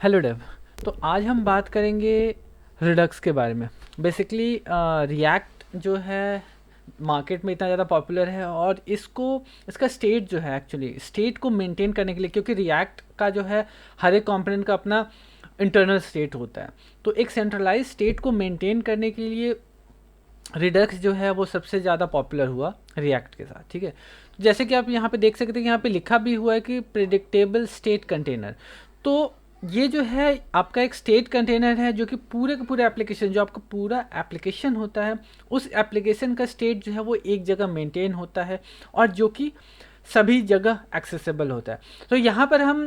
Hello Dave. तो आज हम बात करेंगे रिडक्स के बारे में। बेसिकली रिएक्ट जो है मार्केट में इतना ज़्यादा पॉपुलर है, और इसका स्टेट जो है, एक्चुअली स्टेट को मेंटेन करने के लिए, क्योंकि रिएक्ट का जो है हर एक कंपोनेंट का अपना इंटरनल स्टेट होता है, तो एक सेंट्रलाइज स्टेट को मेंटेन करने के लिए रिडक्स जो है वो सबसे ज़्यादा पॉपुलर हुआ रिएक्ट के साथ। ठीक है, जैसे कि आप यहाँ पे देख सकते हैं कि यहाँ पे लिखा भी हुआ है कि प्रिडिक्टेबल स्टेट कंटेनर। तो ये जो है आपका एक स्टेट कंटेनर है जो कि पूरे का पूरा एप्लीकेशन, जो आपका पूरा एप्लीकेशन होता है, उस एप्लीकेशन का स्टेट जो है वो एक जगह मेंटेन होता है और जो कि सभी जगह एक्सेसिबल होता है। तो यहाँ पर हम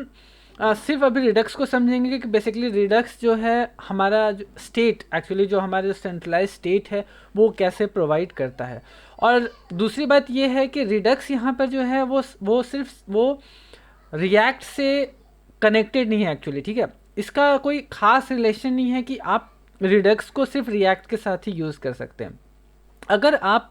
सिर्फ अभी रिडक्स को समझेंगे कि बेसिकली रिडक्स जो है हमारा जो स्टेट, एक्चुअली जो हमारा जो सेंट्रलाइज स्टेट है वो कैसे प्रोवाइड करता है। और दूसरी बात ये है कि रिडक्स यहाँ पर जो है वो सिर्फ वो रिएक्ट से कनेक्टेड नहीं है एक्चुअली। ठीक है, इसका कोई खास रिलेशन नहीं है कि आप रिडक्स को सिर्फ रिएक्ट के साथ ही यूज़ कर सकते हैं। अगर आप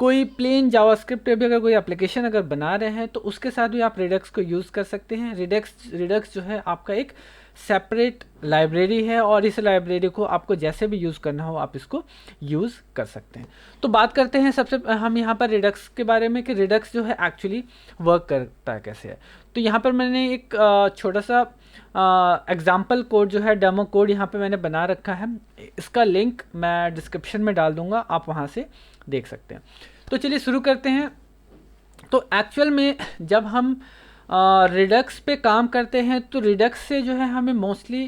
कोई प्लेन जावास्क्रिप्ट पे भी अगर कोई एप्लीकेशन अगर बना रहे हैं तो उसके साथ भी आप रिडक्स को यूज़ कर सकते हैं। रिडक्स जो है आपका एक सेपरेट लाइब्रेरी है, और इस लाइब्रेरी को आपको जैसे भी यूज़ करना हो आप इसको यूज़ कर सकते हैं। तो बात करते हैं सबसे हम यहाँ पर रिडक्स के बारे में कि रिडक्स जो है एक्चुअली वर्क करता है कैसे है। तो यहाँ पर मैंने एक छोटा सा एग्जाम्पल कोड जो है, डेमो कोड यहाँ पे मैंने बना रखा है। इसका लिंक मैं डिस्क्रिप्शन में डाल दूँगा, आप वहाँ से देख सकते हैं। तो चलिए शुरू करते हैं। तो एक्चुअल में जब हम रिडक्स पे काम करते हैं तो रिडक्स से जो है हमें मोस्टली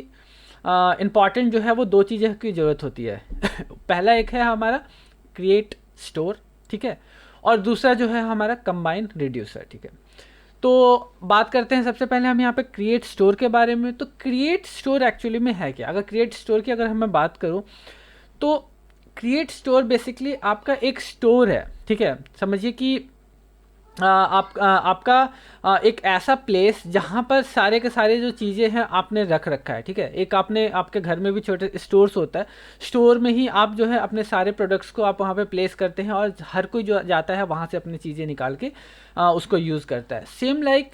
इम्पॉर्टेंट जो है वो दो चीज़ें की ज़रूरत होती है। पहला एक है हमारा क्रिएट स्टोर, ठीक है, और दूसरा जो है हमारा कंबाइन रिड्यूसर। ठीक है, तो बात करते हैं सबसे पहले हम यहाँ पे क्रिएट स्टोर के बारे में। तो क्रिएट स्टोर एक्चुअली में है क्या? अगर क्रिएट स्टोर की अगर मैं बात करूँ तो क्रिएट स्टोर बेसिकली आपका एक स्टोर है। ठीक है, समझिए कि आपका एक ऐसा प्लेस जहाँ पर सारे के सारे जो चीज़ें हैं आपने रख रखा है। ठीक है, एक आपने आपके घर में भी छोटे स्टोर्स होता है, स्टोर में ही आप जो है अपने सारे प्रोडक्ट्स को आप वहाँ पे प्लेस करते हैं, और हर कोई जो जाता है वहाँ से अपनी चीज़ें निकाल के उसको यूज़ करता है। सेम लाइक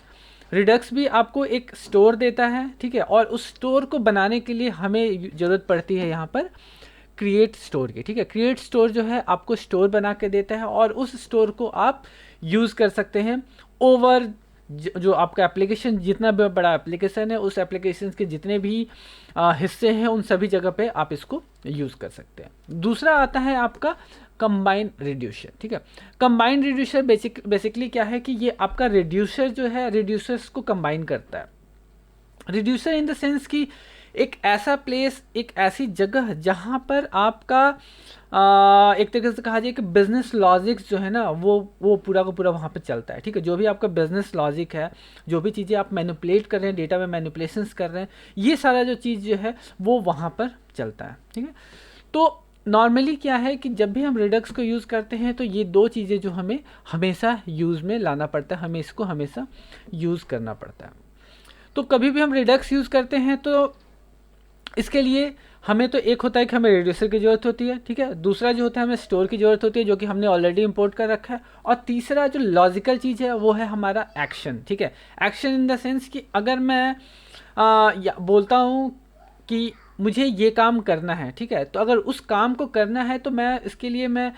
रिडक्स भी आपको एक स्टोर देता है। ठीक है, और उस स्टोर को बनाने के लिए हमें ज़रूरत पड़ती है यहाँ पर क्रिएट स्टोर की। ठीक है, क्रिएट स्टोर जो है आपको स्टोर बना के देता है, और उस स्टोर को आप यूज़ कर सकते हैं ओवर जो आपका एप्लीकेशन, जितना भी बड़ा एप्लीकेशन है उस एप्लीकेशन के जितने भी हिस्से हैं उन सभी जगह पे आप इसको यूज़ कर सकते हैं। दूसरा आता है आपका कंबाइन रिड्यूसर। ठीक है, कंबाइन रिड्यूसर बेसिकली क्या है कि ये आपका रिड्यूसर जो है रिड्यूसर्स को कंबाइन करता है। रिड्यूसर इन द सेंस कि एक ऐसा प्लेस, एक ऐसी जगह जहाँ पर आपका एक तरीके से कहा जाए कि बिजनेस लॉजिक जो है ना वो पूरा का पूरा वहाँ पे चलता है। ठीक है, जो भी आपका बिजनेस लॉजिक है, जो भी चीज़ें आप मैनिपुलेट कर रहे हैं, डेटा में मैनिपुलेशंस कर रहे हैं, ये सारा जो चीज़ जो है वो वहाँ पर चलता है। ठीक है, तो नॉर्मली क्या है कि जब भी हम रिडक्स को यूज़ करते हैं तो ये दो चीज़ें जो हमें हमेशा यूज़ में लाना पड़ता है, हमें इसको हमेशा यूज़ करना पड़ता है। तो कभी भी हम रिडक्स यूज़ करते हैं तो इसके लिए हमें तो एक होता है कि हमें रिड्यूसर की ज़रूरत होती है। ठीक है, दूसरा जो होता है हमें स्टोर की ज़रूरत होती है जो कि हमने ऑलरेडी इंपोर्ट कर रखा है, और तीसरा जो लॉजिकल चीज़ है वो है हमारा एक्शन। ठीक है, एक्शन इन द सेंस कि अगर मैं बोलता हूँ कि मुझे ये काम करना है, ठीक है, तो अगर उस काम को करना है तो मैं इसके लिए मैं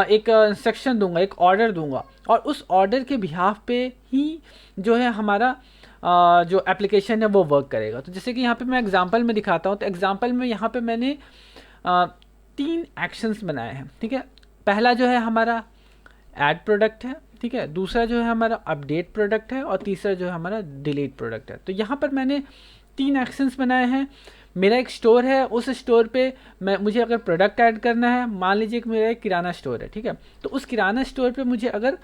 एक इंस्ट्रक्शन दूंगा, एक ऑर्डर दूंगा, और उस ऑर्डर के बिहाफ पे ही जो है हमारा जो एप्लीकेशन है वो वर्क करेगा। तो जैसे कि यहाँ पे मैं एग्जांपल में दिखाता हूँ, तो एग्जांपल में यहाँ पे मैंने 3 एक्शंस बनाए हैं। ठीक है, पहला जो है हमारा ऐड प्रोडक्ट है। ठीक है, दूसरा जो है हमारा अपडेट प्रोडक्ट है, और तीसरा जो है हमारा डिलीट प्रोडक्ट है। तो यहाँ पर मैंने 3 एक्शंस बनाए हैं। मेरा एक स्टोर है, उस स्टोर पे मुझे अगर प्रोडक्ट ऐड करना है, मान लीजिए कि मेरा एक किराना स्टोर है। ठीक है, तो उस किराना स्टोर पे मुझे अगर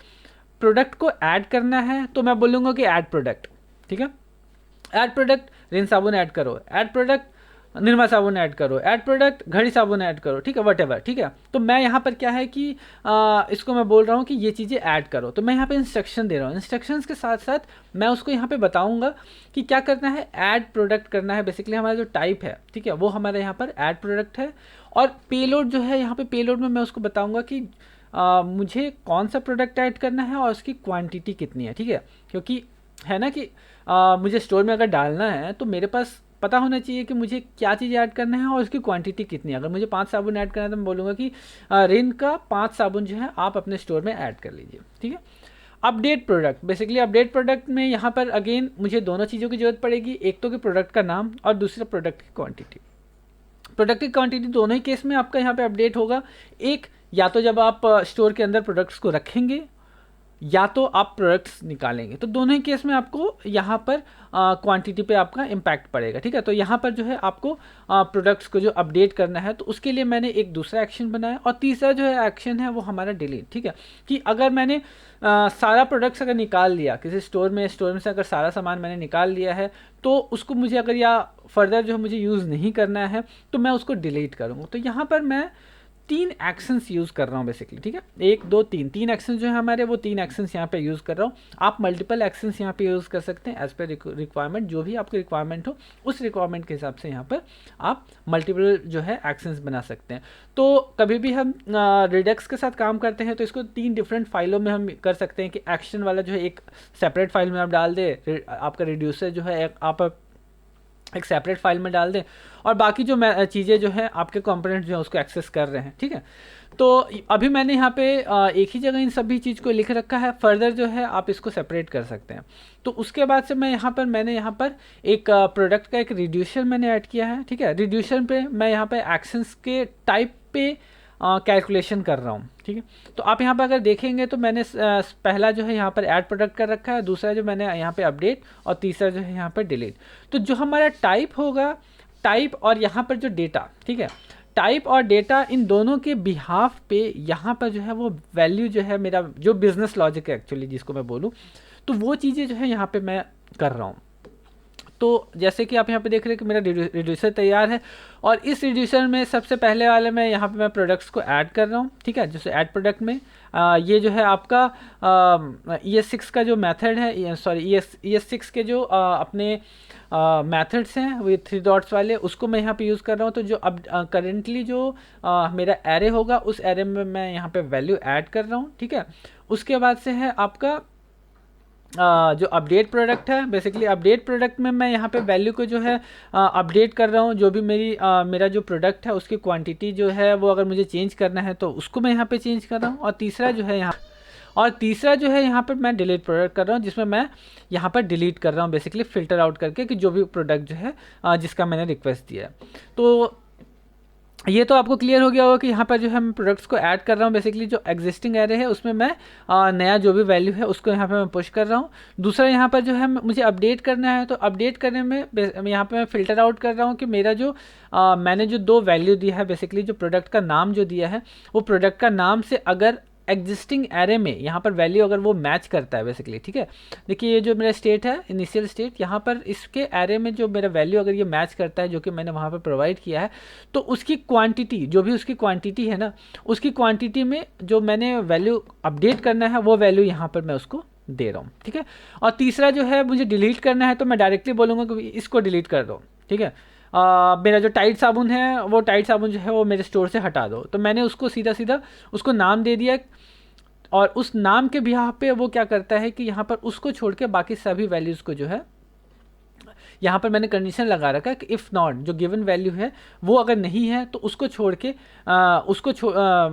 प्रोडक्ट को ऐड करना है तो मैं बोलूँगा कि ऐड प्रोडक्ट। ठीक है, ऐड प्रोडक्ट रिन साबुन ऐड करो, ऐड प्रोडक्ट निरमा साबुन ऐड करो, ऐड प्रोडक्ट घड़ी साबुन ऐड करो। ठीक है, वट एवर। ठीक है, तो मैं यहाँ पर क्या है कि इसको मैं बोल रहा हूँ कि ये चीज़ें ऐड करो, तो मैं यहाँ पे इंस्ट्रक्शन दे रहा हूँ। इंस्ट्रक्शंस के साथ साथ मैं उसको यहाँ पे बताऊँगा कि क्या करना है, ऐड प्रोडक्ट करना है। बेसिकली हमारा जो टाइप है, ठीक है, वो हमारे यहाँ पर ऐड प्रोडक्ट है, और पेलोड जो है यहाँ पे पेलोड में मैं उसको बताऊँगा कि मुझे कौन सा प्रोडक्ट ऐड करना है और उसकी क्वान्टिटी कितनी है। ठीक है, क्योंकि है ना कि मुझे स्टोर में अगर डालना है तो मेरे पास पता होना चाहिए कि मुझे क्या चीज़ ऐड करना है और उसकी क्वांटिटी कितनी है। अगर मुझे 5 साबुन ऐड करना है तो मैं बोलूँगा कि रिन का 5 साबुन जो है आप अपने स्टोर में ऐड कर लीजिए, ठीक है। Update product, basically update product में यहाँ पर अगेन मुझे दोनों चीज़ों की ज़रूरत पड़ेगी, एक तो कि प्रोडक्ट का नाम और दूसरा प्रोडक्ट की क्वांटिटी। प्रोडक्ट की क्वांटिटी दोनों ही केस में आपका यहाँ पे अपडेट होगा। एक, या तो जब आप स्टोर के अंदर प्रोडक्ट्स को रखेंगे या तो आप प्रोडक्ट्स निकालेंगे, तो दोनों ही केस में आपको यहाँ पर क्वांटिटी पे आपका इम्पैक्ट पड़ेगा, ठीक है। तो यहाँ पर जो है आपको प्रोडक्ट्स को जो अपडेट करना है तो उसके लिए मैंने एक दूसरा एक्शन बनाया, और तीसरा जो है एक्शन है वो हमारा डिलीट, ठीक है। कि अगर मैंने सारा प्रोडक्ट्स अगर निकाल लिया किसी स्टोर में से अगर सारा सामान मैंने निकाल लिया है तो उसको मुझे अगर या फर्दर जो मुझे यूज़ नहीं करना है तो मैं उसको डिलीट करूँगा। तो यहाँ पर मैं 3 एक्शंस यूज़ कर रहा हूँ बेसिकली, ठीक है। 1 2 3 एक्शंस जो है हमारे, वो 3 एक्शंस यहाँ पे यूज़ कर रहा हूँ। आप मल्टीपल एक्शंस यहाँ पे यूज़ कर सकते हैं एज पर रिक्वायरमेंट, जो भी आपकी रिक्वायरमेंट हो उस रिक्वायरमेंट के हिसाब से यहाँ पर आप मल्टीपल जो है एक्शंस बना सकते हैं। तो कभी भी हम रिडक्स के साथ काम करते हैं तो इसको 3 डिफरेंट फाइलों में हम कर सकते हैं कि एक्शन वाला जो है एक सेपरेट फाइल में आप डाल दें, आपका रिड्यूसर जो है आप एक सेपरेट फाइल में डाल दें, और बाकी जो चीज़ें जो है आपके कंपोनेंट जो है उसको एक्सेस कर रहे हैं, ठीक है। तो अभी मैंने यहाँ पे एक ही जगह इन सभी चीज़ को लिख रखा है, फर्दर जो है आप इसको सेपरेट कर सकते हैं। तो उसके बाद से मैंने यहाँ पर एक प्रोडक्ट का एक रिड्यूसर मैंने ऐड किया है, ठीक है। रिड्यूसर पे मैं यहाँ पे एक्शंस के टाइप पे कैलकुलेशन कर रहा हूँ, ठीक है। तो आप यहाँ पर अगर देखेंगे तो मैंने पहला जो है यहाँ पर ऐड प्रोडक्ट कर रखा है, दूसरा जो मैंने यहाँ पे अपडेट, और तीसरा जो है यहाँ पर डिलीट। तो जो हमारा टाइप होगा, टाइप और यहाँ पर जो डेटा, ठीक है, टाइप और डेटा इन दोनों के बिहाफ पे यहाँ पर जो है वो वैल्यू जो है मेरा जो बिजनेस लॉजिक है एक्चुअली जिसको मैं बोलूँ, तो वो चीज़ें जो है यहाँ पे मैं कर रहा हूँ। तो जैसे कि आप यहाँ पे देख रहे हैं कि मेरा रिड्यूसर तैयार है, और इस रिड्यूसर में सबसे पहले वाले में यहाँ पे मैं प्रोडक्ट्स को ऐड कर रहा हूँ, ठीक है। जैसे ऐड प्रोडक्ट में ये जो है आपका ES6 का जो मेथड है, सॉरी ES6 के जो अपने मेथड्स हैं वो 3 डॉट्स वाले, उसको मैं यहाँ पे यूज़ कर रहा हूँ। तो जो अब करेंटली जो मेरा एरे होगा उस एरे में मैं यहाँ पे वैल्यू ऐड कर रहा हूँ, ठीक है। उसके बाद से है आपका जो अपडेट प्रोडक्ट है, बेसिकली अपडेट प्रोडक्ट में मैं यहाँ पे वैल्यू को जो है अपडेट कर रहा हूँ। जो भी मेरा जो प्रोडक्ट है उसकी क्वांटिटी जो है वो अगर मुझे चेंज करना है तो उसको मैं यहाँ पे चेंज कर रहा हूँ। और तीसरा जो है यहाँ पर मैं डिलीट प्रोडक्ट कर रहा हूँ, जिसमें मैं यहाँ पर डिलीट कर रहा हूँ बेसिकली फ़िल्टर आउट करके कि जो भी प्रोडक्ट जो है जिसका मैंने रिक्वेस्ट दिया है। तो ये तो आपको क्लियर हो गया होगा कि यहाँ पर जो है मैं प्रोडक्ट्स को ऐड कर रहा हूँ, बेसिकली जो एग्जिस्टिंग एरे है उसमें मैं नया जो भी वैल्यू है उसको यहाँ पे मैं पुश कर रहा हूँ। दूसरा यहाँ पर जो है मुझे अपडेट करना है, तो अपडेट करने में यहाँ पे मैं फ़िल्टर आउट कर रहा हूँ कि मेरा जो मैंने जो 2 वैल्यू दिया है, बेसिकली जो प्रोडक्ट का नाम जो दिया है वो प्रोडक्ट का नाम से अगर एग्जिस्टिंग एरे में यहाँ पर वैल्यू अगर वो मैच करता है बेसिकली, ठीक है। देखिए ये जो मेरा स्टेट है इनिशियल स्टेट, यहाँ पर इसके एरे में जो मेरा वैल्यू अगर ये मैच करता है जो कि मैंने वहाँ पर प्रोवाइड किया है, तो उसकी क्वांटिटी जो भी उसकी क्वांटिटी है ना, उसकी क्वांटिटी में जो मैंने वैल्यू अपडेट करना है वो वैल्यू यहाँ पर मैं उसको दे रहा हूँ, ठीक है। और तीसरा जो है मुझे डिलीट करना है, तो मैं डायरेक्टली बोलूँगा कि इसको डिलीट कर दो, ठीक है। मेरा जो टाइट साबुन है वो टाइट साबुन जो है वो मेरे स्टोर से हटा दो। तो मैंने उसको सीधा उसको नाम दे दिया, और उस नाम के बिहाफ पे वो क्या करता है कि यहाँ पर उसको छोड़ के बाकी सभी वैल्यूज़ को जो है यहाँ पर मैंने कंडीशन लगा रखा है कि इफ़ नॉट, जो गिवन वैल्यू है वो अगर नहीं है तो उसको छोड़ के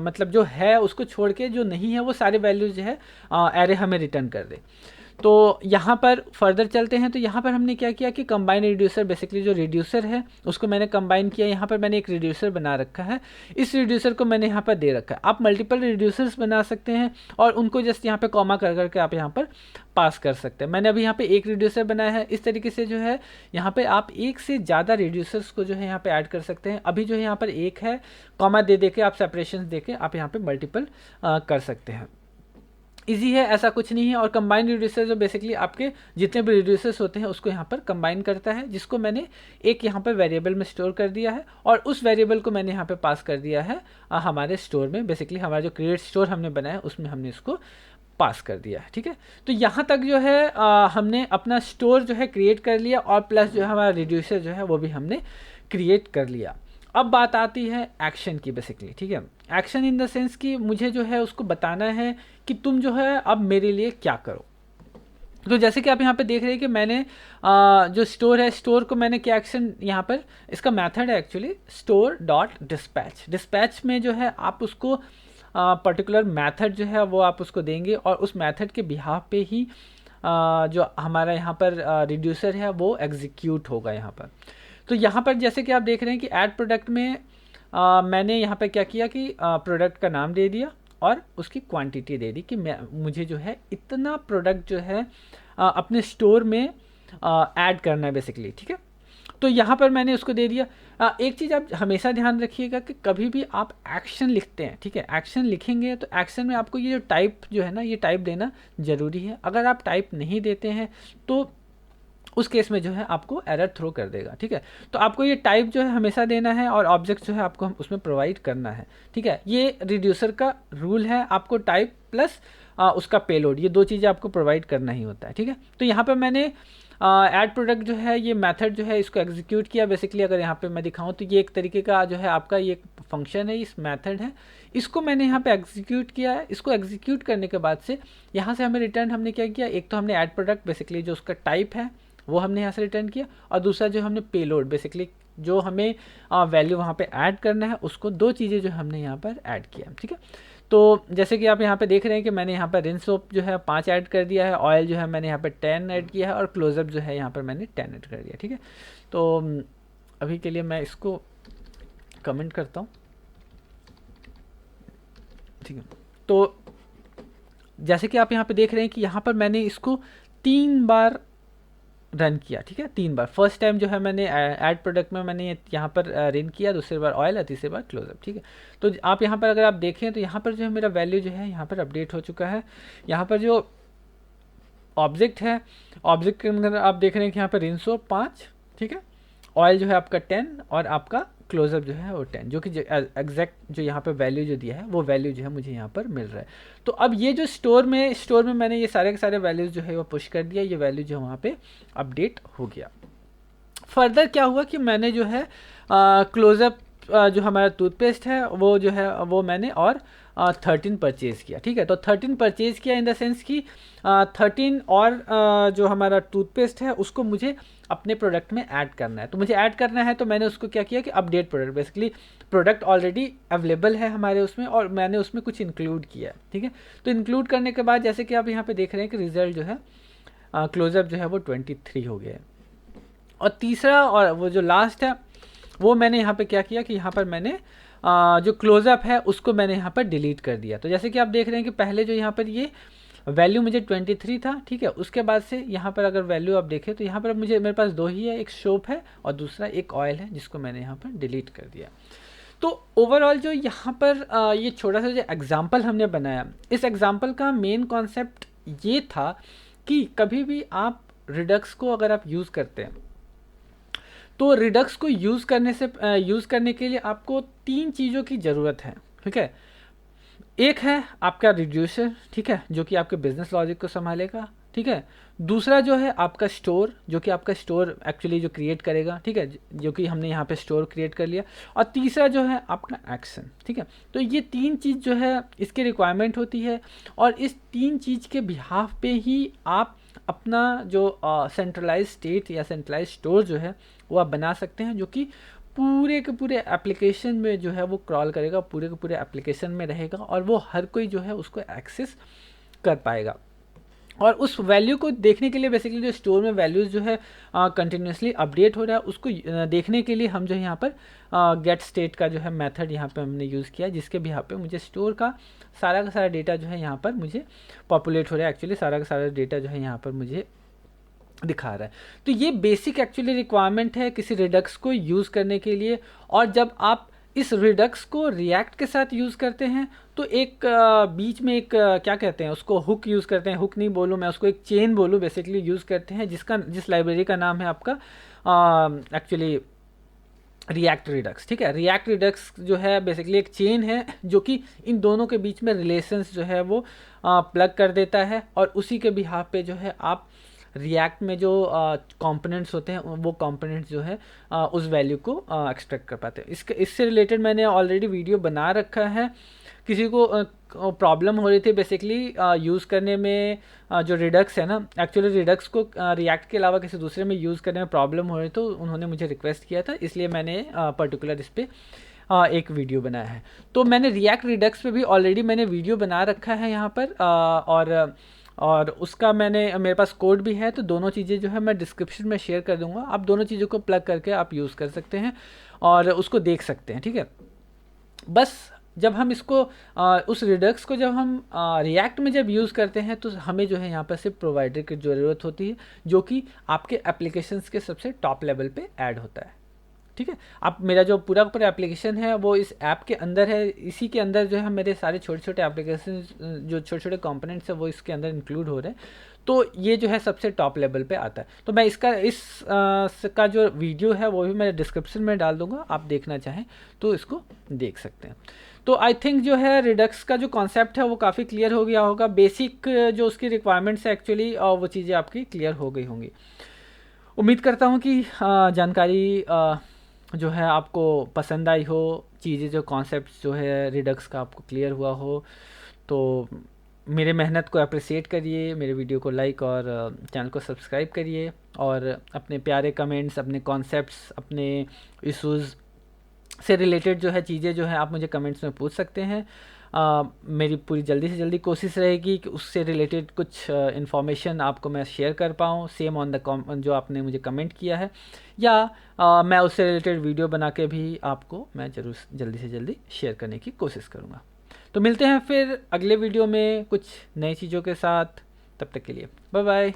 मतलब जो है उसको छोड़ के जो नहीं है वो सारे वैल्यूज जो है एरे हमें रिटर्न कर दे। तो यहाँ पर फर्दर चलते हैं। तो यहाँ पर हमने क्या किया कि कंबाइन रिड्यूसर, बेसिकली जो रिड्यूसर है उसको मैंने कंबाइन किया। यहाँ पर मैंने एक रिड्यूसर बना रखा है, इस रिड्यूसर को मैंने यहाँ पर दे रखा है। आप मल्टीपल रिड्यूसर्स बना सकते हैं और उनको जस्ट यहाँ पे कॉमा कर करके आप यहाँ पर पास कर सकते हैं। मैंने अभी यहाँ पे एक रिड्यूसर बनाया है। इस तरीके से जो है यहाँ पे आप एक से ज़्यादा रिड्यूसर्स को जो है यहाँ पे ऐड कर सकते हैं। अभी जो है यहाँ पर एक है, कॉमा दे के आप सेपरेशन दे के आप यहाँ पे मल्टीपल कर सकते हैं। इजी है, ऐसा कुछ नहीं है। और कंबाइन रिड्यूसर जो बेसिकली आपके जितने भी रिड्यूसर्स होते हैं उसको यहाँ पर कंबाइन करता है, जिसको मैंने एक यहाँ पर वेरिएबल में स्टोर कर दिया है और उस वेरिएबल को मैंने यहाँ पे पास कर दिया है हमारे स्टोर में। बेसिकली हमारा जो क्रिएट स्टोर हमने बनाया उसमें हमने इसको पास कर दिया है। ठीक है, तो यहाँ तक जो है हमने अपना स्टोर जो है क्रिएट कर लिया और प्लस जो है हमारा रिड्यूसर जो है वो भी हमने क्रिएट कर लिया। अब बात आती है एक्शन की बेसिकली। ठीक है, एक्शन इन द सेंस कि मुझे जो है उसको बताना है कि तुम जो है अब मेरे लिए क्या करो। तो जैसे कि आप यहाँ पे देख रहे हैं कि मैंने जो स्टोर है, स्टोर को मैंने क्या एक्शन यहाँ पर, इसका मेथड है actually store dot dispatch. Dispatch में जो है आप उसको पर्टिकुलर मेथड जो है वो आप उसको देंगे और उस मेथड के बिहाफ पे ही जो हमारा यहाँ पर रिड्यूसर है वो एग्जीक्यूट होगा यहाँ पर। तो यहाँ पर जैसे कि आप देख रहे हैं कि ऐड प्रोडक्ट में मैंने यहाँ पर क्या किया कि प्रोडक्ट का नाम दे दिया और उसकी क्वांटिटी दे दी कि मुझे जो है इतना प्रोडक्ट जो है अपने स्टोर में ऐड करना है बेसिकली, ठीक है। तो यहाँ पर मैंने उसको दे दिया। एक चीज़ आप हमेशा ध्यान रखिएगा कि कभी भी आप एक्शन लिखते हैं, ठीक है, एक्शन लिखेंगे तो एक्शन में आपको ये जो टाइप जो है ना, ये टाइप देना ज़रूरी है। अगर आप टाइप नहीं देते हैं तो उस केस में जो है आपको एरर थ्रो कर देगा, ठीक है। तो आपको ये टाइप जो है हमेशा देना है और ऑब्जेक्ट जो है आपको उसमें प्रोवाइड करना है, ठीक है। ये रिड्यूसर का रूल है, आपको टाइप प्लस उसका पेलोड, ये दो चीज़ें आपको प्रोवाइड करना ही होता है, ठीक है। तो यहाँ पर मैंने ऐड प्रोडक्ट जो है ये मेथड जो है इसको एग्जीक्यूट किया बेसिकली। अगर यहाँ पे मैं दिखाऊँ तो ये एक तरीके का जो है आपका ये फंक्शन है, इस मेथड है, इसको मैंने यहाँ पे एग्जीक्यूट किया है। इसको एग्जीक्यूट करने के बाद से यहाँ से हमें रिटर्न हमने क्या किया, एक तो हमने ऐड प्रोडक्ट बेसिकली जो उसका टाइप है वो हमने यहाँ से रिटर्न किया, और दूसरा जो हमने पेलोड बेसिकली जो हमें वैल्यू वहाँ पे ऐड करना है उसको, दो चीज़ें जो हमने यहाँ पर ऐड किया, ठीक है। तो जैसे कि आप यहाँ पे देख रहे हैं कि मैंने यहाँ पर रिन सोप जो है 5 ऐड कर दिया है, ऑयल जो है मैंने यहाँ पर 10 ऐड किया है और क्लोजअप जो है यहाँ पर मैंने 10 ऐड कर दिया, ठीक है। तो अभी के लिए मैं इसको कमेंट करता हूँ, ठीक है। तो जैसे कि आप यहाँ पे देख रहे हैं कि यहाँ पर मैंने इसको 3 बार रन किया, ठीक है, 3 बार। फर्स्ट टाइम जो है मैंने ऐड प्रोडक्ट में मैंने यहाँ पर रन किया, दूसरी बार ऑयल और तीसरी बार क्लोजअप, ठीक है। तो आप यहाँ पर अगर आप देखें तो यहाँ पर जो है मेरा वैल्यू जो है यहाँ पर अपडेट हो चुका है। यहाँ पर जो ऑब्जेक्ट है, ऑब्जेक्ट के अंदर आप देख रहे हैं कि यहाँ पर रिंसो 5, ठीक है, ऑयल जो है आपका 10 और आपका क्लोजअप जो है वो 10, जो कि एग्जैक्ट जो यहाँ पे वैल्यू जो दिया है वो वैल्यू जो है मुझे यहाँ पर मिल रहा है। तो अब ये जो स्टोर में मैंने ये सारे के सारे वैल्यूज़ जो है वो पुश कर दिया, ये वैल्यू जो वहाँ पे अपडेट हो गया। फर्दर क्या हुआ कि मैंने जो है क्लोजअप जो हमारा टूथपेस्ट है वो जो है वो मैंने और 13 परचेज़ किया, ठीक है। तो 13 परचेज़ किया इन द सेंस कि 13 और जो हमारा टूथपेस्ट है उसको मुझे अपने प्रोडक्ट में ऐड करना है। तो मुझे ऐड करना है तो मैंने उसको क्या किया कि update product, basically product already available है हमारे उसमें और मैंने उसमें कुछ इंक्लूड किया है, ठीक है। तो इंक्लूड करने के बाद जैसे कि आप यहाँ पे देख रहे हैं कि रिजल्ट जो है क्लोजअप जो है वो 23 हो गया है। और तीसरा और वो जो लास्ट है वो मैंने यहाँ पे क्या किया कि यहाँ पर मैंने जो क्लोजअप है उसको मैंने यहाँ पर डिलीट कर दिया। तो जैसे कि आप देख रहे हैं कि पहले जो यहाँ पर ये वैल्यू मुझे 23 था, ठीक है, उसके बाद से यहाँ पर अगर वैल्यू आप देखें तो यहाँ पर मेरे पास दो ही है, एक सोप है और दूसरा एक ऑयल है जिसको मैंने यहाँ पर डिलीट कर दिया। तो ओवरऑल जो यहाँ पर ये छोटा सा जो एग्जाम्पल हमने बनाया, इस एग्जाम्पल का मेन कॉन्सेप्ट ये था कि कभी भी आप रिडक्स को अगर आप यूज़ करते हैं तो रिडक्स को यूज़ करने के लिए आपको 3 चीज़ों की ज़रूरत है, ठीक है। एक है आपका रिड्यूसर, ठीक है, जो कि आपके बिजनेस लॉजिक को संभालेगा, ठीक है। दूसरा जो है आपका स्टोर, जो कि आपका स्टोर एक्चुअली जो क्रिएट करेगा, ठीक है, जो कि हमने यहाँ पे स्टोर क्रिएट कर लिया। और तीसरा जो है आपका एक्शन, ठीक है। तो ये 3 चीज़ जो है इसकी रिक्वायरमेंट होती है और इस 3 चीज़ के बिहाफ पे ही आप अपना जो सेंट्रलाइज स्टेट या सेंट्रलाइज स्टोर जो है वो आप बना सकते हैं, जो कि पूरे के पूरे एप्लीकेशन में जो है वो क्रॉल करेगा, पूरे के पूरे एप्लीकेशन में रहेगा और वो हर कोई जो है उसको एक्सेस कर पाएगा। और उस वैल्यू को देखने के लिए बेसिकली जो स्टोर में वैल्यूज़ जो है कंटिन्यूसली अपडेट हो रहा है उसको देखने के लिए हम जो है यहाँ पर गेट स्टेट का जो है मेथड यहाँ पे हमने यूज़ किया, जिसके भी यहाँ पे मुझे स्टोर का सारा डेटा जो है यहाँ पर मुझे पॉपुलेट हो रहा है, एक्चुअली सारा का सारा डेटा जो है यहाँ पर मुझे दिखा रहा है। तो ये बेसिक एक्चुअली रिक्वायरमेंट है किसी रिडक्स को यूज़ करने के लिए। और जब आप इस रिडक्स को रिएक्ट के साथ यूज़ करते हैं तो एक बीच में एक क्या कहते हैं उसको, हुक यूज़ करते हैं, हुक नहीं बोलूँ मैं उसको, एक चेन बोलूँ बेसिकली यूज़ करते हैं, जिस लाइब्रेरी का नाम है आपका एक्चुअली रिएक्ट रिडक्स, ठीक है। रिएक्ट रिडक्स जो है बेसिकली एक चेन है जो कि इन दोनों के बीच में रिलेशंस जो है वो प्लग कर देता है और उसी के बिहाफ पे जो है आप रिएक्ट में जो कंपोनेंट्स होते हैं वो कंपोनेंट्स जो है उस वैल्यू को एक्सट्रैक्ट कर पाते हैं। इससे रिलेटेड मैंने ऑलरेडी वीडियो बना रखा है। किसी को प्रॉब्लम हो रही थी बेसिकली यूज़ करने में, जो रिडक्स है ना, एक्चुअली रिडक्स को रिएक्ट के अलावा किसी दूसरे में यूज़ करने में प्रॉब्लम हो रही, तो उन्होंने मुझे रिक्वेस्ट किया था, इसलिए मैंने पर्टिकुलर इस पर एक वीडियो बनाया है। तो मैंने रिएक्ट रिडक्स पे भी ऑलरेडी मैंने वीडियो बना रखा है यहाँ पर, और उसका मेरे पास कोड भी है, तो दोनों चीज़ें जो है मैं डिस्क्रिप्शन में शेयर कर दूंगा। आप दोनों चीज़ों को प्लग करके आप यूज़ कर सकते हैं और उसको देख सकते हैं, ठीक है। बस जब हम इसको उस रिडक्स को जब हम रिएक्ट में जब यूज़ करते हैं, तो हमें जो है यहाँ पर सिर्फ प्रोवाइडर की ज़रूरत होती है, जो कि आपके एप्लीकेशंस के सबसे टॉप लेवल पे ऐड होता है, ठीक है। अब मेरा जो पूरा एप्लीकेशन है वो इस ऐप के अंदर है, इसी के अंदर जो है मेरे सारे छोटे छोटे एप्लीकेशन, जो छोटे छोटे कंपोनेंट्स है वो इसके अंदर इंक्लूड हो रहे हैं। तो ये जो है सबसे टॉप लेवल पे आता है। तो मैं इसका जो वीडियो है वो भी मैं डिस्क्रिप्शन में डाल दूंगा, आप देखना चाहें तो इसको देख सकते हैं। तो आई थिंक जो है रिडक्स का जो कॉन्सेप्ट है वो काफ़ी क्लियर हो गया होगा। बेसिक जो उसकी रिक्वायरमेंट्स है एक्चुअली, वो चीज़ें आपकी क्लियर हो गई होंगी। उम्मीद करता हूँ कि जानकारी जो है आपको पसंद आई हो, चीज़ें जो कॉन्सेप्ट जो है रिडक्स का आपको क्लियर हुआ हो। तो मेरे मेहनत को अप्रिसिएट करिए, मेरे वीडियो को लाइक और चैनल को सब्सक्राइब करिए, और अपने प्यारे कमेंट्स, अपने कॉन्सेप्ट्स, अपने इश्यूज़ से रिलेटेड जो है चीज़ें जो है आप मुझे कमेंट्स में पूछ सकते हैं। मेरी पूरी जल्दी से जल्दी कोशिश रहेगी कि उससे रिलेटेड कुछ इन्फॉर्मेशन आपको मैं शेयर कर पाऊँ, सेम ऑन द जो आपने मुझे कमेंट किया है, या मैं उससे रिलेटेड वीडियो बना के भी आपको मैं ज़रूर जल्दी से जल्दी शेयर करने की कोशिश करूँगा। तो मिलते हैं फिर अगले वीडियो में कुछ नई चीज़ों के साथ, तब तक के लिए बाय बाय।